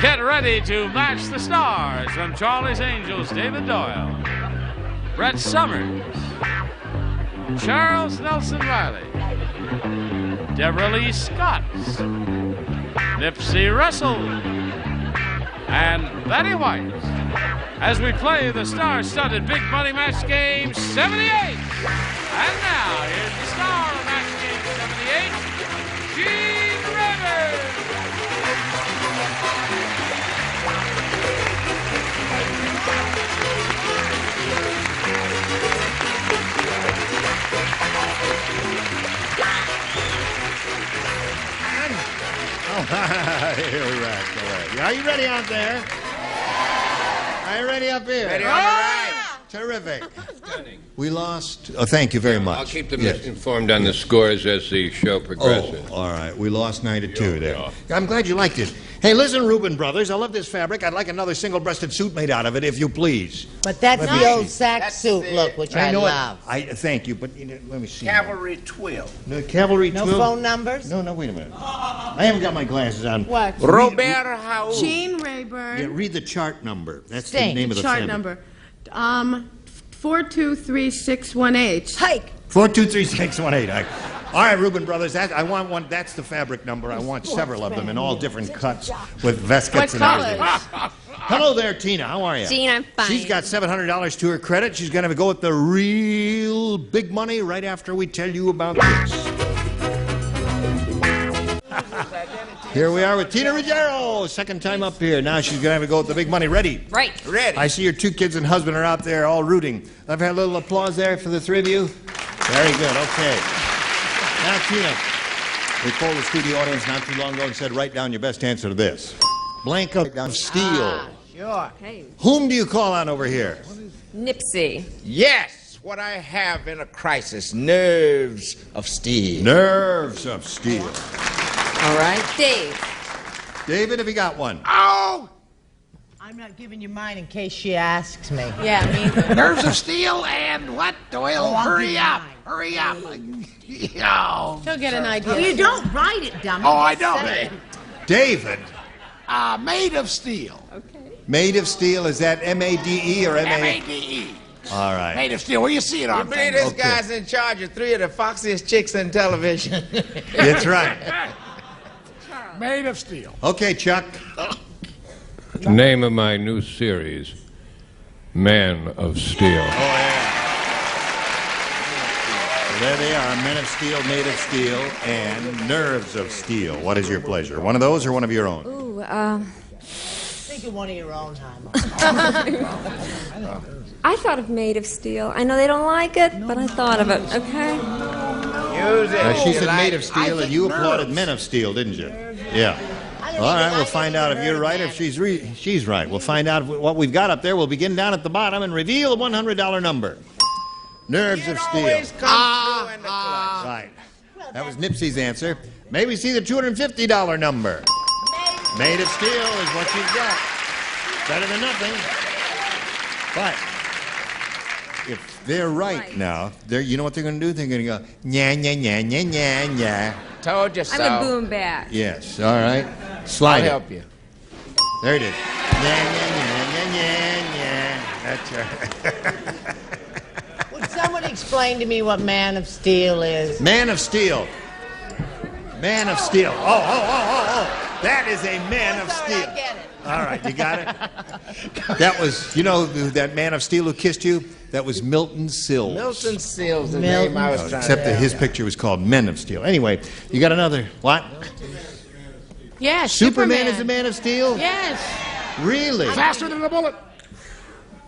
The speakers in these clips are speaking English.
Get ready to match the stars from Charlie's Angels, David Doyle, Brett Summers, Charles Nelson Reilly, Debralee Scott, Nipsey Russell, and Betty White, as we play the star-studded Big Money Match Game 78. And now, here's the star of Match Game 78, Gene Rivers. All right. Are you ready out there? Are you ready up here? Ready, all right. Terrific. We lost. Oh, thank you very much. I'll keep them informed on the scores as the show progresses. Oh, all right. We lost 9-2 there. I'm glad you liked it. Hey, listen, Reuben Brothers, I love this fabric. I'd like another single-breasted suit made out of it, if you please. But that's the old sack suit look, which I love. Thank you, but let me see. Cavalry twill. No, cavalry twill. No phone numbers? No, wait a minute. I hahaven't got my glasses on. What? Robert Howe. Gene Rayburn. Yeah, read the chart number. That's the name of the chart fabric. number. 423618. Hike. 423618. All right, Reuben Brothers, I want one. That's the fabric number. I want several of them in all different cuts with veskets and everything. Hello there, Tina. How are you? Gene, I'm fine. She's got $700 to her credit. She's going to go with the real big money right after we tell you about this. Here we are with Tina Ruggiero, second time up here. Now she's going to have to go with the big money. Ready? Right. Ready. I see your two kids and husband are out there all rooting. I've had a little applause there for the three of you. Very good. Okay. Now, Tina, we polled the studio audience not too long ago and said, write down your best answer to this. Blank of steel. Sure. Okay. Whom do you call on over here? Nipsey. Yes, what I have in a crisis, nerves of steel. Nerves of steel. All right. Dave. David, have you got one? Oh! I'm not giving you mine in case she asks me. Yeah, me. Nerves of steel and what, Doyle? Hurry up. Hurry up. Oh, She'll get an idea. Well, you don't write it, dummy. Oh, I know. David. Made of steel. Okay. Made of steel, is that M-A-D-E or M-A? M-A-D-E. All right. Made of steel. Where you see it on? You believe this guy's in charge of 3 of the foxiest chicks in television? That's right. Made of steel. Okay, Chuck. The name of my new series, Man of Steel. Oh, yeah. So there they are, Men of Steel, Made of Steel, and Nerves of Steel. What is your pleasure? One of those or one of your own? Ooh, Think of one of your own, Hama. I thought of Made of Steel. I know they don't like it, but I thought of it, okay? Use it. She You said like Made of it. Steel, and you applauded Men of Steel, didn't you? Yeah. All right, we'll find out if you're right or if she's right. We'll find out what we've got up there. We'll begin down at the bottom and reveal the $100 number. Nerves of Steel. Always come through in the clutch. Right. That was Nipsey's answer. May we see the $250 number? Made of Steel is what you've got. Better than nothing. But if they're right now, you know what they're going to do? They're going to go, nya, nya, nya, nya, nya, nya. Told you so. I'm a boom back. Yes, all right. Slide I'll it. help you. There it is. Nya, nya, nya, nya, nya, nya. That's right. Would someone explain to me what Man of Steel is? Man of Steel. Man of Steel. Oh. That is a Man of Steel. I get it. All right, you got it? That was, that Man of Steel who kissed you? That was Milton Sills. Milton Sills, the name I was trying Except to that his picture was called Men of Steel. Anyway, you got another, what? Yes, Superman is the Man of Steel? Yes. Really? Faster than a bullet.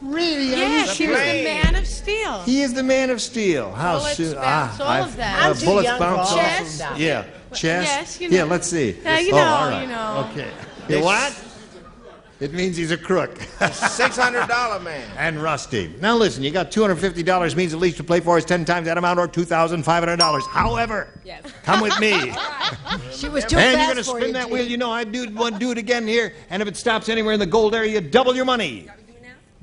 Really? Yes, he was the Man of Steel. He is the Man of Steel. How Bullets soon? bounce, all of that. I'm too bullets young bounce for all off that of- stuff. Yeah. Chest? Yes, Yeah, let's see. you Oh, know, all right. you know. Okay. You what? It means he's a crook. $600 man. And rusty. Now listen, you got $250 means the least to play for is 10 times that amount or $2,500. However, Yes. come with me. She was too And fast you're going to for spin you, that Gene. wheel. You know I want to do it again here. And if it stops anywhere in the gold area, you double your money.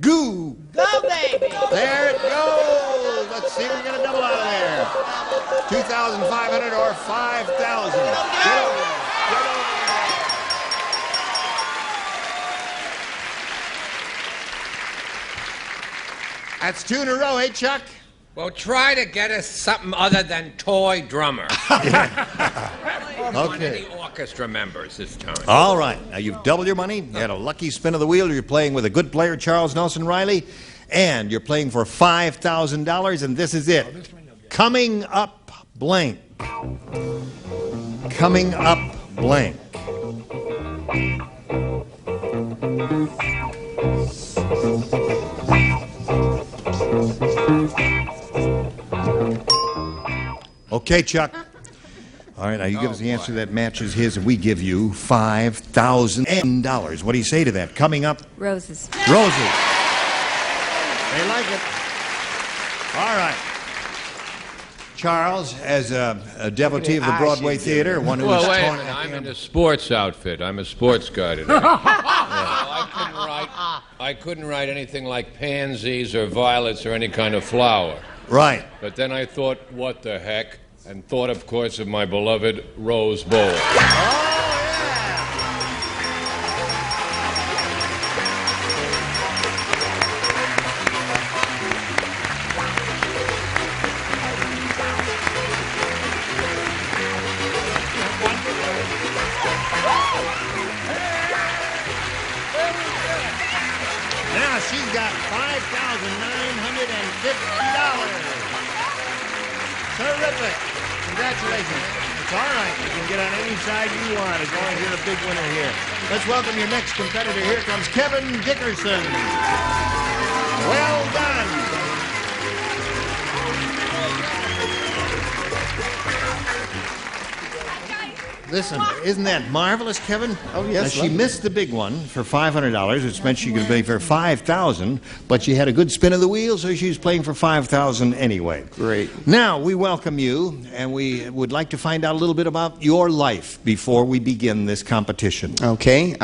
Goo. Go, baby. There it goes. Let's see if we're going to double out of there. 2,500 or 5,000. That's 2 in a row, eh, Chuck? Well, try to get us something other than toy drummer. Okay. Any orchestra members this time. All right. Now, you've doubled your money. You had a lucky spin of the wheel. You're playing with a good player, Charles Nelson Reilly. And you're playing for $5,000, and this is it. Coming up blank. Coming up blank. Okay, Chuck. All right, now you give us the answer that matches his, and we give you $5,000. What do you say to that? Coming up? Roses. Roses. They like it. All right. Charles, as a devotee of the Broadway theater, one who was Well, wait a torn minute. at I'm the in end. a sports outfit. I'm a sports guy today. I couldn't write anything like pansies or violets or any kind of flower. Right. But then I thought, what the heck? And thought, of course, of my beloved Rose Bowl. Now she's got $5,950. Terrific. Congratulations. It's all right. You can get on any side you want as long as you're the big winner here. Let's welcome your next competitor. Here comes Kevin Dickerson. Well done. Listen, isn't that marvelous, Kevin? Oh, yes, Now, she missed the big one for $500, which meant she could play for $5,000, but she had a good spin of the wheel, so she was playing for $5,000 anyway. Great. Now, we welcome you, and we would like to find out a little bit about your life before we begin this competition. Okay.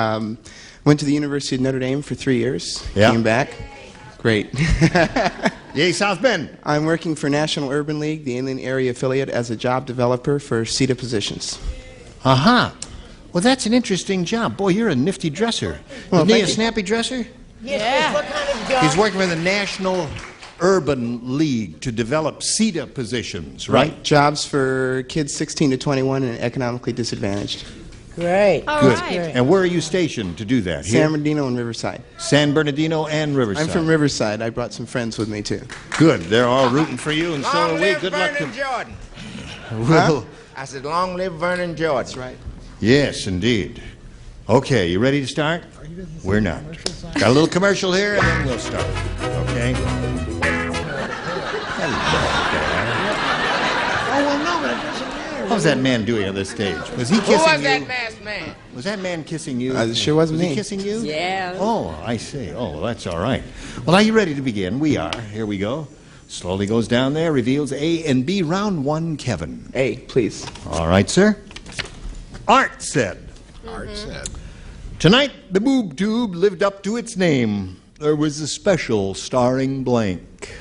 Went to the University of Notre Dame for 3 years. Yeah. Came back. Great. Yay, South Bend. I'm working for National Urban League, the Inland Area affiliate, as a job developer for CETA positions. Aha. Well, that's an interesting job. Boy, you're a nifty dresser. Well, Isn't he a thank you. snappy dresser? Yes, what kind of job? He's working for the National Urban League to develop CETA positions, right? Jobs for kids 16 to 21 and economically disadvantaged. Great. All Good. right. And where are you stationed to do that? Here? San Bernardino and Riverside. San Bernardino and Riverside. I'm from Riverside. I brought some friends with me, too. Good. They're all rooting for you, and so Long are we. live Good luck Vernon to Jordan. Well, I said, long live Vernon Jordan. That's right. yes, indeed. Okay, you ready to start? We're not. Got a little commercial here, and then we'll start. Okay? Oh, well, no, but it doesn't matter. What was that man doing on this stage? Was he kissing Who was you? that masked man? Was that man kissing you? It sure wasn't Was he me. kissing you? Yeah. Oh, I see. Oh, well, that's all right. Well, are you ready to begin? We are. Here we go. Slowly goes down there, reveals A and B. Round one, Kevin. A, please. All right, sir. Art said. Art said. Tonight, the boob tube lived up to its name. There was a special starring blank.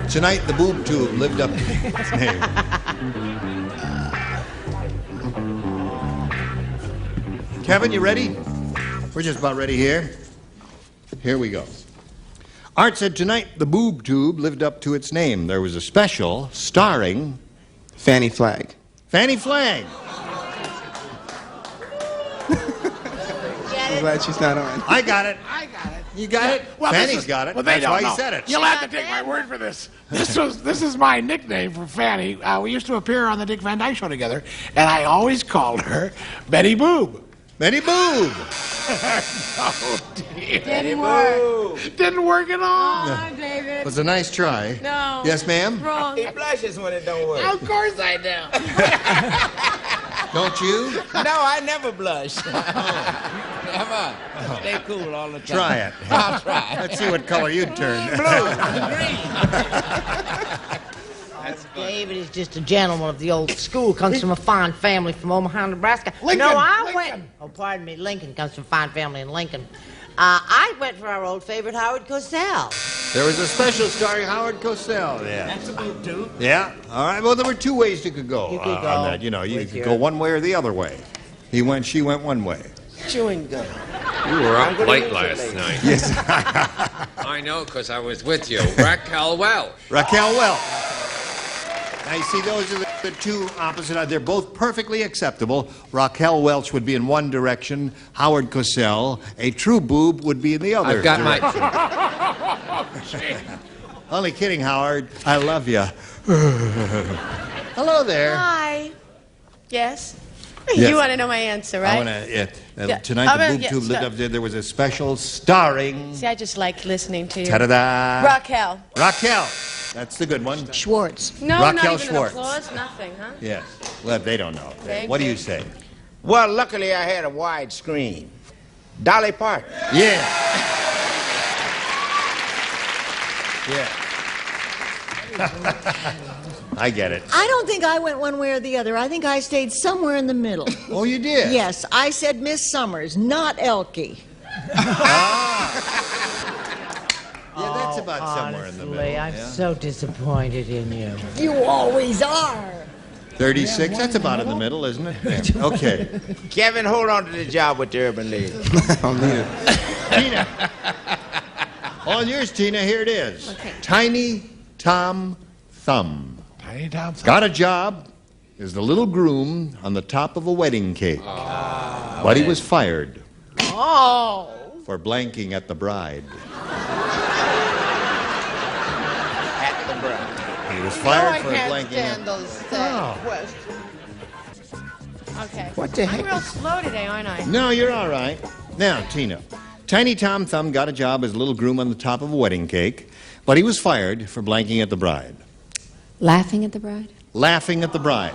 Tonight, the boob tube lived up to its name. Kevin, you ready? We're just about ready here. Here we go. Art said tonight, the boob tube lived up to its name. There was a special starring Fanny Flagg. Fanny Flagg. I'm glad she's not on. I got it. I got it. You got it? Well, Fanny's got it. Well, they That's don't why know. he said it. You'll have to take my word for this. This is my nickname for Fanny. We used to appear on the Dick Van Dyke Show together, and I always called her Betty Boob. Betty Boob. Oh, dear. Didn't work. Didn't work at all. Oh, David. Was a nice try. No. Yes, ma'am? Wrong. He blushes when it don't work. Of course I do. Don't you? No, I never blush. Never. Stay cool all the time. Try it. I'll try. Let's see what color you'd turn. Blue, green. David is just a gentleman of the old school. Comes from a fine family from Omaha, Nebraska. Lincoln, No, I Lincoln. went. Oh, pardon me. Lincoln comes from a fine family in Lincoln. I went for our old favorite Howard Cosell. There was a special starring Howard Cosell. Yeah. That's a boob tube. Yeah. All right. Well, there were two ways you could go, You could on go that. You know, you with could your- go one way or the other way. She went one way. Chewing gum. You were up late last night. Yes. I know, because I was with you. Raquel Welch. Raquel Welch. Now, you see, those are the two opposite. They're both perfectly acceptable. Raquel Welch would be in one direction. Howard Cosell, a true boob, would be in the other. I've got my... Only kidding, Howard. I love you. Hello there. Hi. Yes? Yes. You want to know my answer, right? I want to. Yeah. Tonight, the Boob yeah, Tube lived stop. up there. There was a special starring. See, I just like listening to you. Ta-da-da. Raquel. Raquel. That's the good one. Schwartz. No, Raquel not even Schwartz. an applause, nothing, huh? Yes. Well, they don't know. Thank What do you. you say? Well, luckily I had a wide screen. Dolly Parton. Yeah. Yeah. I get it. I don't think I went one way or the other. I think I stayed somewhere in the middle. Oh, you did? Yes, I said Miss Summers, not Elkie. Yeah, that's about somewhere in the middle. Honestly, I'm yeah. so disappointed in you. You always are. 36, that's about in the middle, isn't it? Yeah. Okay. Kevin, hold on to the job with the Urban League. I'll need it. Tina. All yours, Tina. Here it is. Okay. Tiny Tom Thumb. Tiny Tom. Got a job as the little groom on the top of a wedding cake. But he was fired Oh. for blanking at the bride. At the bride. He was No, fired I for can't blanking stand at... those questions. Okay. What the heck I'm real slow today, aren't I? No, you're all right. Now, Tina. Tiny Tom Thumb got a job as a little groom on the top of a wedding cake, but he was fired for blanking at the bride. Laughing at the bride? Laughing at the bride.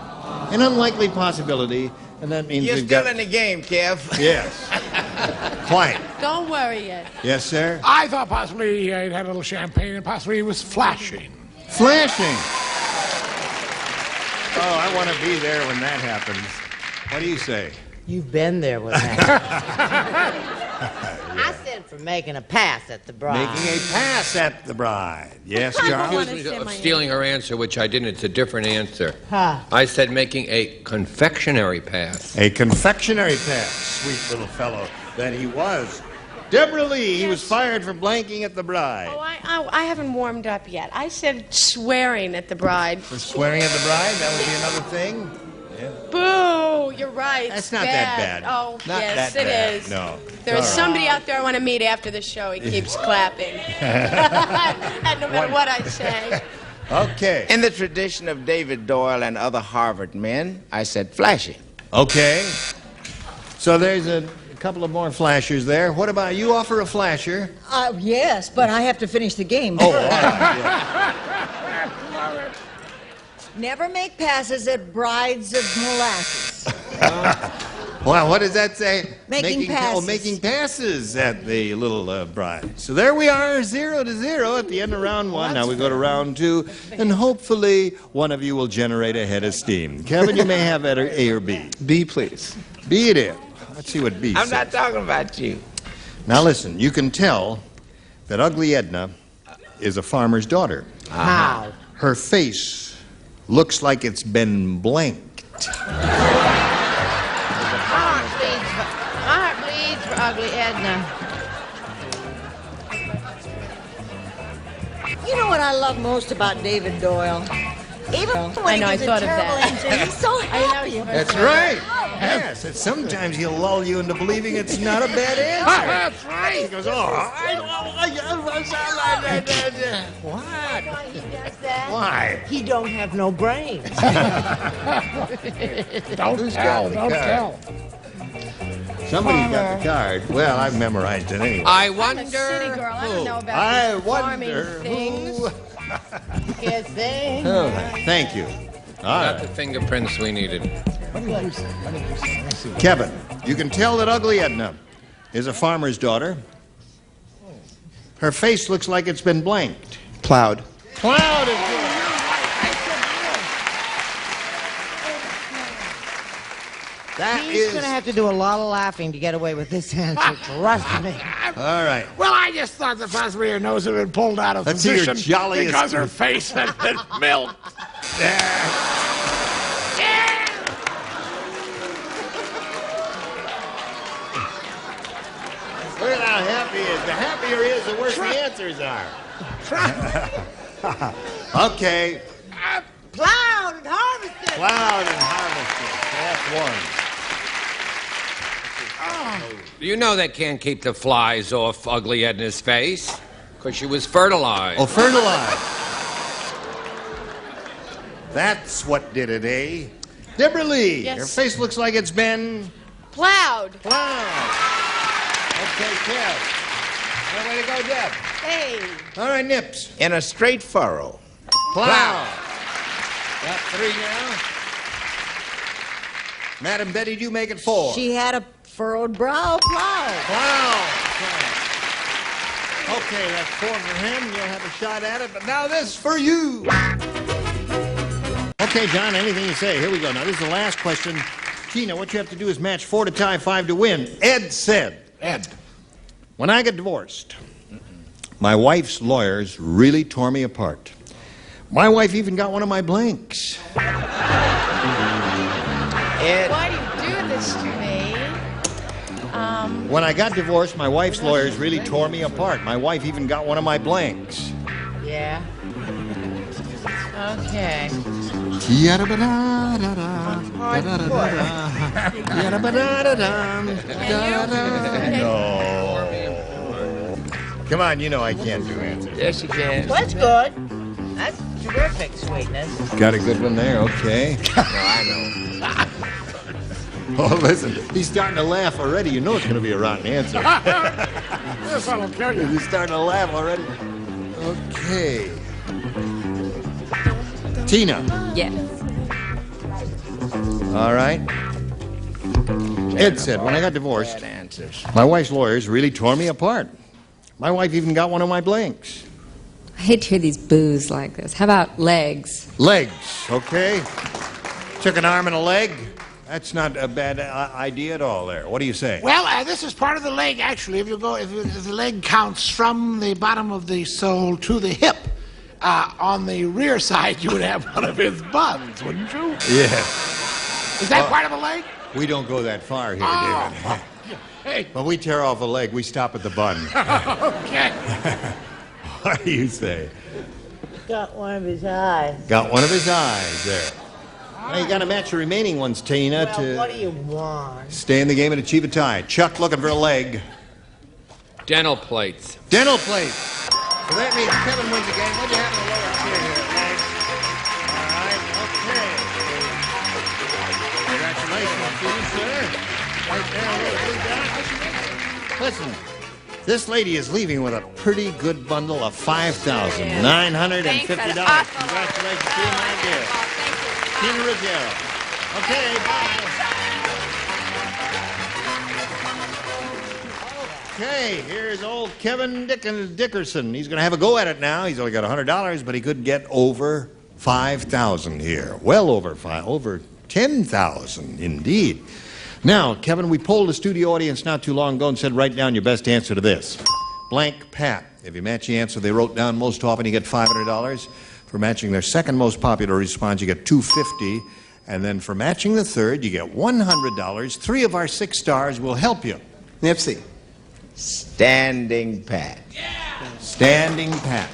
An unlikely possibility, and that means You're we've still got... in the game, Kev. Yes. Quite. Don't worry yet. Yes, sir? I thought possibly he'd had a little champagne and possibly he was flashing. Flashing. Oh, I want to be there when that happens. What do you say? You've been there with that. I said for making a pass at the bride. Making a pass at the bride. Yes, I don't Charles? want to Accused me say of my stealing her answer, which I didn't. It's a different answer. Huh. I said making a confectionery pass. A confectionery pass. Sweet little fellow that he was. Debralee, he was fired for blanking at the bride. Oh, I haven't warmed up yet. I said swearing at the bride. For swearing at the bride, that would be another thing. Boo! You're right. That's It's not that bad. Oh, Not yes, that it bad. is. No. There is All right. somebody out there I want to meet after the show. He keeps clapping. And no matter what I say. Okay. In the tradition of David Doyle and other Harvard men, I said flashing. Okay. So there's a couple of more flashers there. What about you? Offer a flasher. Yes, but I have to finish the game. Oh, all right. Yeah. Never make passes at brides of molasses. Well, what does that say? Making passes. Making passes at the little bride. So there we are, 0-0 at the end of round one. Now we go to round two, and hopefully one of you will generate a head of steam. Kevin, you may have A or B. B, please. B it is. Let's see what B I'm says. not talking about you. Now listen, you can tell that Ugly Edna is a farmer's daughter. How? Her face looks like it's been blanked. My heart bleeds for Ugly Edna. You know what I love most about David Doyle? Even when I know, he I gets a thought of terrible that. answer, he's so happy. That's right. Yes, and sometimes he'll lull you into believing it's not a bad answer. That's right. He goes, what? Why he does that? Why? He don't have no brains. Don't tell. Don't tell. Somebody's got the card. Well, I've memorized it anyway. I I'm wonder a city girl. I don't know about I these farming wonder things. who. Good thing. Oh, thank you. All got the right. fingerprints we needed. Kevin, you can tell that Ugly Edna is a farmer's daughter. Her face looks like it's been blanked. Plowed. Cloud is good. That He's is... going to have to do a lot of laughing to get away with this answer. Trust me. All right. Well, I just thought that possibly her nose had been pulled out of Let's see your position jolliest- because her face had been milked. The happier he is, the worse the answers are. Okay. Plowed and harvested. Plowed and harvested. That's one. You know they can't keep the flies off Ugly Edna's face, because she was fertilized. Oh, fertilized. That's what did it, eh? Debralee, Yes. your face looks like it's been Plowed. plowed. Okay, Kev. Well, way to go, Deb. Hey. All right, Nips. In a straight furrow. Plow. Got 3 now. Madam Betty, do you make it 4? She had a furrowed brow plow. Plow. Okay, that's 4 for him. You'll have a shot at it. But now this for you. Okay, John, anything you say. Here we go. Now, this is the last question. Tina, what you have to do is match 4 to tie, 5 to win. Ed said. Ed. When I got divorced, my wife's lawyers really tore me apart. My wife even got one of my blanks. Ed. Why do you do this to me? When I got divorced, my wife's lawyers really tore me apart. My wife even got one of my blanks. Yeah. Okay. No. Come on, you know I can't do answers. Yes, you can. Well, that's good. That's terrific, sweetness. Got a good one there, okay. I know. Oh, listen, he's starting to laugh already. You know it's going to be a rotten answer. This one will kill you. He's starting to laugh already. Okay. Tina. Yes. All right. Ed said, when I got divorced, Bad answers. my wife's lawyers really tore me apart. My wife even got one of my blanks. I hate to hear these boos like this. How about legs? Legs, okay. Took an arm and a leg. That's not a bad idea at all there. What do you say? Well, this is part of the leg, actually. If the leg counts from the bottom of the sole to the hip, on the rear side, you would have one of his buns, wouldn't you? Yes. Is that part of a leg? We don't go that far here, David. Hey. When we tear off a leg, we stop at the bun. Okay. What do you say? Got one of his eyes. Got one of his eyes there. Now you got to match the remaining ones, Tina, Well, what do to you want? stay in the game and achieve a tie. Chuck looking for a leg. Dental plates. Dental plate. So that means Kevin wins the game. What do you have in the lower tier here, Meg? All right, okay. Congratulations to you, sir. Right there, a little blue dot. Listen, this lady is leaving with a pretty good bundle of $5,950. Thanks, that's awesome. Congratulations to you, my dear. Tina Ruggiero. Okay, bye. Okay, here's old Kevin Dickerson. He's going to have a go at it now. He's only got $100, but he could get over 5,000 here. Well over 10,000 indeed. Now, Kevin, we polled the studio audience not too long ago and said write down your best answer to this. Blank Pat. If you match the answer they wrote down most often, you get $500. For matching their second most popular response, you get $250. And then for matching the third, you get $100. 3 of our 6 stars will help you. Nipsey. Standing pat. Standing Pat.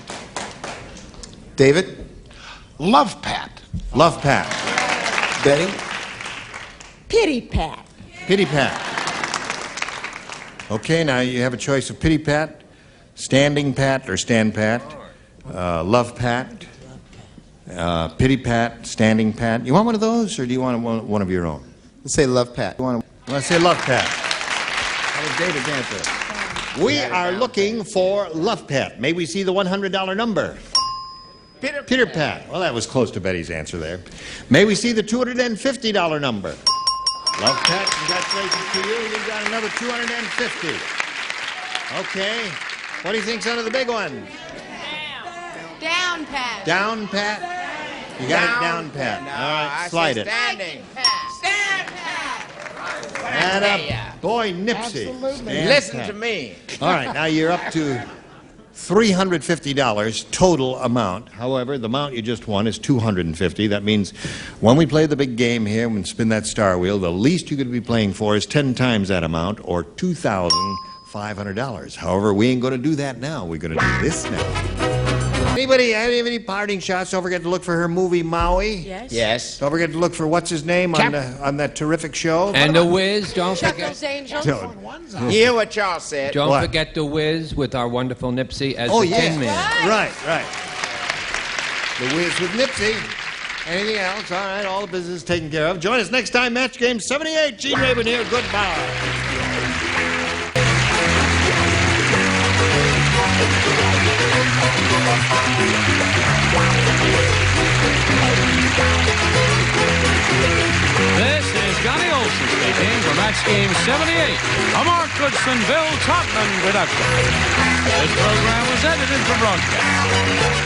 David. Love Pat. Love Pat. Betty. Pity pat. Pity Pat. Okay, now you have a choice of Pity Pat, Standing Pat, or Stand Pat, Love Pat, Pity Pat, Standing Pat. You want one of those, or do you want one of your own? Let's say Love Pat. Let's say Love Pat. That was David's answer. We are looking for Love Pat. May we see the $100 number? Peter Pat. Well, that was close to Betty's answer there. May we see the $250 number? Love Pat, congratulations to you. You got another $250. Okay. What do you think's under the big one? Down, Pat. Down Pat? You got it down Pat. No, All right, I slide say it. standing. Stand, Pat. And up, boy, Nipsey. Stand Listen Pat. to me. All right, now you're up to $350 total amount. However, the amount you just won is $250. That means when we play the big game here and spin that star wheel, the least you could be playing for is 10 times that amount, or $2,500. $500. However, we ain't going to do that now. We're going to do this now. Anybody have any parting shots? Don't forget to look for her movie, Maui. Yes. Yes. Don't forget to look for what's his name on that terrific show. And The Wiz, don't Chuckles forget. Angels. Don't- You hear what y'all said? Don't What? forget The Wiz with our wonderful Nipsey as Oh, the yeah. Tin Man. Right. The Wiz with Nipsey. Anything else? All right, all the business taken care of. Join us next time, Match Game 78. Gene Raven here. Goodbye. This is Johnny Olson speaking for Match Game 78, a Mark Goodson, Bill Topman production. This program was edited for broadcast.